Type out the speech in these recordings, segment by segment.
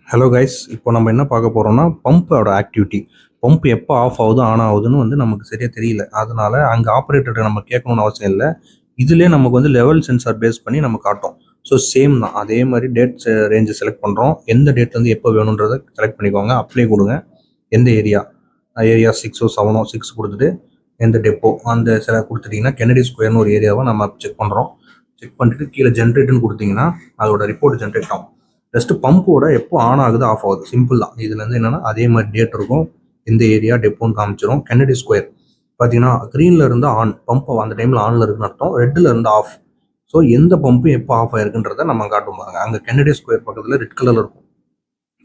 Hello guys, இப்போ நம்ம என்ன பார்க்க போறோம்னா பம்போட ஆக்டிவிட்டி. பம்ப் எப்போ ஆஃப் ஆகுது ஆன் ஆகுதுன்னு நமக்கு சரியா தெரியல. அதனால அங்கே ஆப்ரேட்டர்கிட்ட நம்ம கேட்கணும்னு அவசியம் இல்லை. இதுலேயே நமக்கு லெவல் சென்சார் பேஸ் பண்ணி நம்ம காட்டும். ஸோ சேம் தான். அதே மாதிரி டேட் ரேஞ்சை செலக்ட் பண்ணுறோம். எந்த டேட்லேருந்து எப்போ வேணுன்றதை செலக்ட் பண்ணிக்கோங்க. அப்ளை கொடுங்க. எந்த ஏரியா ஏரியா 6ஓ 7ஓ 6 கொடுத்துட்டு எந்த டெப்போ அந்த சில கொடுத்துட்டிங்கன்னா கென்னடி ஸ்கொயர்னு ஒரு ஏரியாவை நம்ம செக் பண்ணுறோம். செக் பண்ணிட்டு கீழே ஜென்ரேட்னு கொடுத்தீங்கன்னா அதோட ரிப்போர்ட் ஜென்ரேட் ஆகும். ஜஸ்ட் பம்போட எப்போ ஆன் ஆகுது ஆஃப் ஆகுது சிம்பிள் தான். இதுலேருந்து என்னென்னா அதே மாதிரி டேட் இருக்கும், எந்த ஏரியா டெப்போன்னு காமிச்சிடும். கென்னடி ஸ்கொயர் பார்த்தீங்கன்னா க்ரீனில் இருந்து ஆன், பம்ப் அந்த டைமில் ஆனில் இருக்குன்னு அர்த்தம். ரெட்டில் இருந்து ஆஃப். ஸோ எந்த பம்பு எப்போ ஆஃப் ஆயிருக்குன்றதை நம்ம காட்டும் பாருங்க. அங்கே கென்னடி ஸ்கொயர் பக்கத்தில் ரெட் கலரில் இருக்கும்.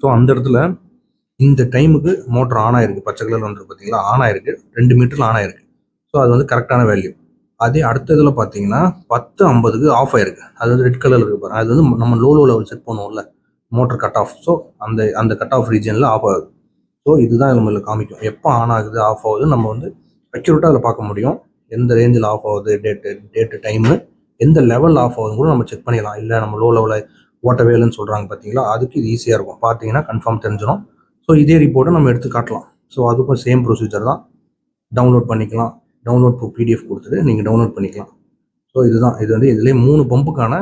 ஸோ அந்த இடத்துல இந்த டைமுக்கு மோட்டர் ஆன் ஆயிருக்கு, பச்சை கலர் வந்து பார்த்தீங்களா ஆன் ஆயிருக்கு, 2 மீட்டரில் ஆன் ஆயிருக்கு. ஸோ அது கரெக்டான வேல்யூ. அதே அடுத்த இதில் பார்த்தீங்கன்னா 10:50க்கு ஆஃப் ஆயிருக்கு. அது ரெட் கலரில் இருக்கு பாருங்க. அது நம்ம லோ லெவல் செட் பண்ணுவோம்ல, மோட்டர் கட் ஆஃப். ஸோ அந்த அந்த கட் ஆஃப் ரீஜனில் ஆஃப் ஆகுது. ஸோ இதுதான் நம்மளுக்கு காமிக்கும் எப்போ ஆன் ஆகுது ஆஃப் ஆகுது. நம்ம அக்யூரேட்டாக அதில் பார்க்க முடியும். எந்த ரேஞ்சில் ஆஃப் ஆகுது, டேட்டு டைமு, எந்த லெவல் ஆஃப் ஆகுதுன்னு கூட நம்ம செக் பண்ணிடலாம். இல்லை நம்ம லோ லெவலில் ஓட்டவேலுன்னு சொல்கிறாங்க பார்த்தீங்களா, அதுக்கு இது ஈஸியாக இருக்கும். பார்த்தீங்கன்னா கன்ஃபார்ம் தெரிஞ்சிடும். ஸோ இதே ரிப்போர்ட்டை நம்ம எடுத்து காட்டலாம். ஸோ அதுக்கும் சேம் ப்ரொசீஜர் தான். டவுன்லோட் பண்ணிக்கலாம். டவுன்லோட் பிடிஎஃப் கொடுத்துட்டு நீங்கள் டவுன்லோட் பண்ணிக்கலாம். ஸோ இதுதான். இதுலேயே 3 பம்புக்கான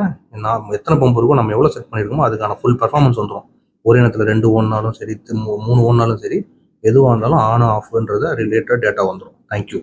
எத்தனை பம்பு இருக்கோ நம்ம எவ்வளோ செட் பண்ணியிருக்கோமோ அதுக்கான ஃபுல் பர்ஃபார்மன்ஸ் வந்துடும். ஒரே நேரத்தில் 2 ஓடினாலும் சரி, 3 ஓடினாலும் சரி, எதுவாக இருந்தாலும் ஆன் ஆஃப்ன்றத ரிலேட்டட் டேட்டா வந்துடும். தேங்க்யூ.